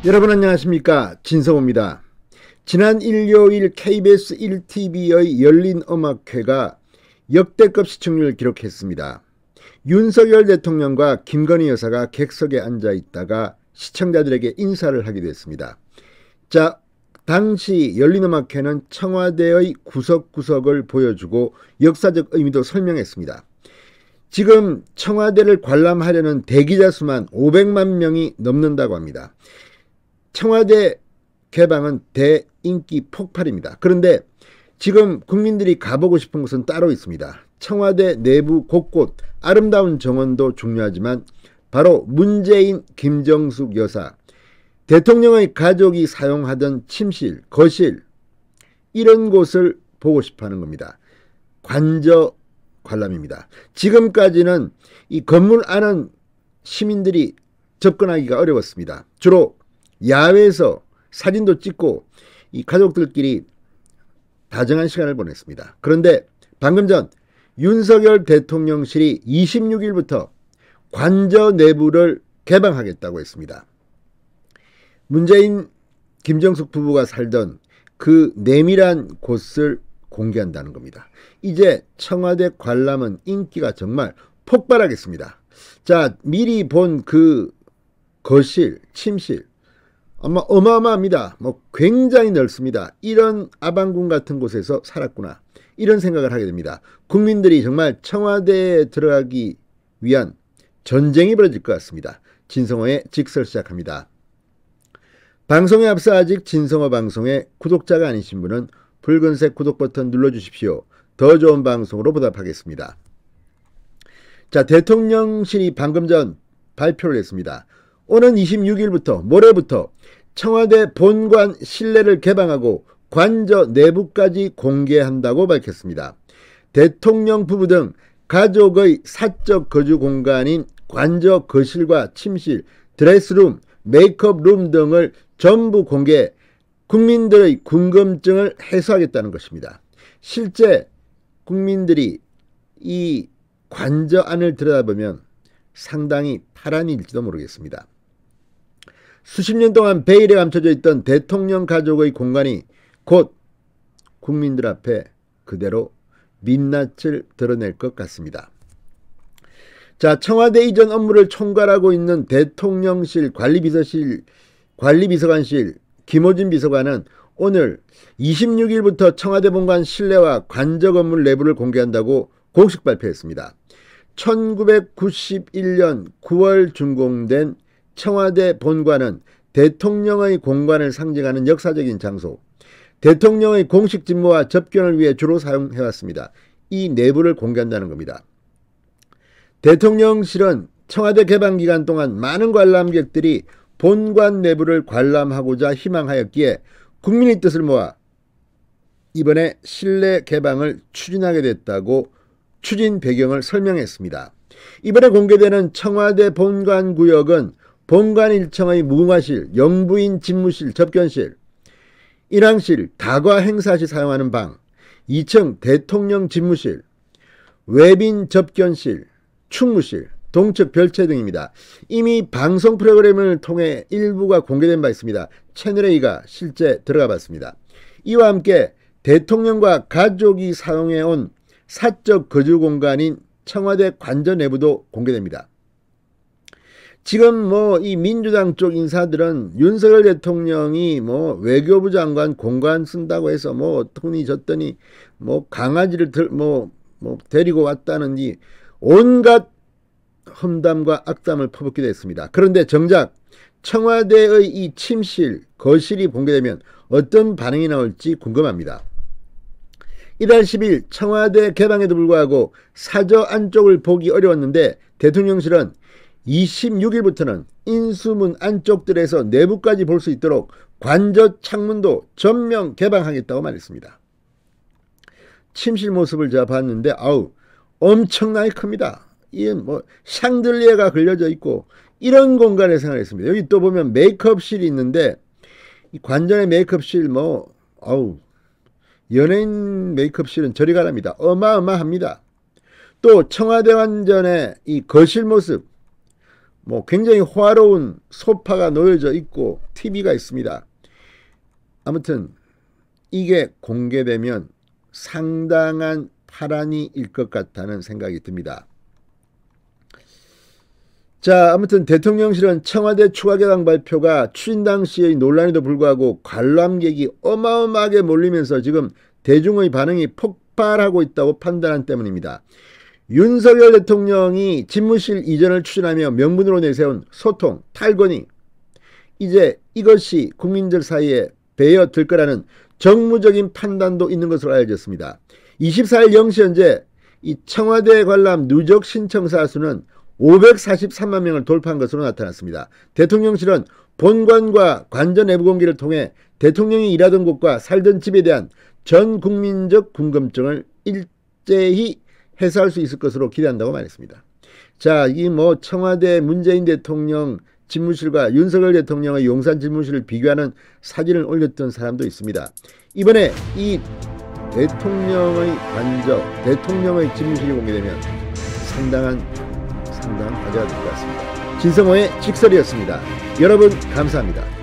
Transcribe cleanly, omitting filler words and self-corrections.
여러분 안녕하십니까, 진성호입니다. 지난 일요일 KBS 1TV의 열린음악회가 역대급 시청률을 기록했습니다. 윤석열 대통령과 김건희 여사가 객석에 앉아 있다가 시청자들에게 인사를 하기도 했습니다. 자, 당시 열린음악회는 청와대의 구석구석을 보여주고 역사적 의미도 설명했습니다. 지금 청와대를 관람하려는 대기자 수만 500만 명이 넘는다고 합니다. 청와대 개방은 대인기 폭발입니다. 그런데 지금 국민들이 가보고 싶은 곳은 따로 있습니다. 청와대 내부 곳곳 아름다운 정원도 중요하지만 바로 문재인, 김정숙 여사, 대통령의 가족이 사용하던 침실, 거실, 이런 곳을 보고 싶어하는 겁니다. 관저 관람입니다. 지금까지는 이 건물 안은 시민들이 접근하기가 어려웠습니다. 주로 야외에서 사진도 찍고 이 가족들끼리 다정한 시간을 보냈습니다. 그런데 방금 전 윤석열 대통령실이 26일부터 관저 내부를 개방하겠다고 했습니다. 문재인, 김정숙 부부가 살던 그 내밀한 곳을 공개한다는 겁니다. 이제 청와대 관람은 인기가 정말 폭발하겠습니다. 자, 미리 본 그 거실, 침실 아마 어마어마합니다. 굉장히 넓습니다. 이런 아방궁 같은 곳에서 살았구나, 이런 생각을 하게 됩니다. 국민들이 정말 청와대에 들어가기 위한 전쟁이 벌어질 것 같습니다. 진성호의 직설 시작합니다. 방송에 앞서 아직 진성호 방송의 구독자가 아니신 분은 붉은색 구독 버튼 눌러주십시오. 더 좋은 방송으로 보답하겠습니다. 자, 대통령실이 방금 전 발표를 했습니다. 오는 26일부터 모레부터 청와대 본관 실내를 개방하고 관저 내부까지 공개한다고 밝혔습니다. 대통령 부부 등 가족의 사적 거주 공간인 관저 거실과 침실, 드레스룸, 메이크업룸 등을 전부 공개해 국민들의 궁금증을 해소하겠다는 것입니다. 실제 국민들이 이 관저 안을 들여다보면 상당히 파란일지도 모르겠습니다. 수십 년 동안 베일에 감춰져 있던 대통령 가족의 공간이 곧 국민들 앞에 그대로 민낯을 드러낼 것 같습니다. 자, 청와대 이전 업무를 총괄하고 있는 대통령실 관리비서관실 김호진 비서관은 오늘 26일부터 청와대 본관 실내와 관저 건물 내부를 공개한다고 공식 발표했습니다. 1991년 9월 준공된 청와대 본관은 대통령의 공간을 상징하는 역사적인 장소, 대통령의 공식 직무와 접견을 위해 주로 사용해왔습니다. 이 내부를 공개한다는 겁니다. 대통령실은 청와대 개방 기간 동안 많은 관람객들이 본관 내부를 관람하고자 희망하였기에 국민의 뜻을 모아 이번에 실내 개방을 추진하게 됐다고 추진 배경을 설명했습니다. 이번에 공개되는 청와대 본관 구역은 본관 1층의 무궁화실, 영부인 집무실, 접견실, 일항실, 다과 행사 시 사용하는 방, 2층 대통령 집무실, 외빈 접견실, 충무실, 동측 별채 등입니다. 이미 방송 프로그램을 통해 일부가 공개된 바 있습니다. 채널A가 실제 들어가 봤습니다. 이와 함께 대통령과 가족이 사용해온 사적 거주 공간인 청와대 관저 내부도 공개됩니다. 지금 이 민주당 쪽 인사들은 윤석열 대통령이 외교부 장관 공간 쓴다고 해서 어떠니 저떠니 강아지를 데리고 왔다는지 온갖 험담과 악담을 퍼붓기도 했습니다. 그런데 정작 청와대의 이 침실, 거실이 공개되면 어떤 반응이 나올지 궁금합니다. 이달 10일 청와대 개방에도 불구하고 사저 안쪽을 보기 어려웠는데 대통령실은 26일부터는 인수문 안쪽들에서 내부까지 볼 수 있도록 관저 창문도 전면 개방하겠다고 말했습니다. 침실 모습을 제가 봤는데 엄청나게 큽니다. 이게 샹들리에가 걸려져 있고 이런 공간에 생활했습니다. 여기 또 보면 메이크업실이 있는데 이 관전의 메이크업실 연예인 메이크업실은 저리 가랍니다. 어마어마합니다. 또 청와대 관전의 이 거실 모습 뭐 굉장히 호화로운 소파가 놓여져 있고 TV가 있습니다. 아무튼 이게 공개되면 상당한 파란이 일 것 같다는 생각이 듭니다. 자, 아무튼 대통령실은 청와대 추가 개당 발표가 추진 당시의 논란에도 불구하고 관람객이 어마어마하게 몰리면서 지금 대중의 반응이 폭발하고 있다고 판단한 때문입니다. 윤석열 대통령이 집무실 이전을 추진하며 명분으로 내세운 소통, 탈권이 이제 이것이 국민들 사이에 배어들 거라는 정무적인 판단도 있는 것으로 알려졌습니다. 24일 0시 현재 이 청와대 관람 누적 신청사 수는 543만 명을 돌파한 것으로 나타났습니다. 대통령실은 본관과 관저 내부 공개를 통해 대통령이 일하던 곳과 살던 집에 대한 전 국민적 궁금증을 일제히 해소할 수 있을 것으로 기대한다고 말했습니다. 자, 이 뭐 청와대 문재인 대통령 집무실과 윤석열 대통령의 용산 집무실을 비교하는 사진을 올렸던 사람도 있습니다. 이번에 이 대통령의 관저, 대통령의 집무실이 공개되면 상당한 화제가 될 것 같습니다. 진성호의 직설이었습니다. 여러분 감사합니다.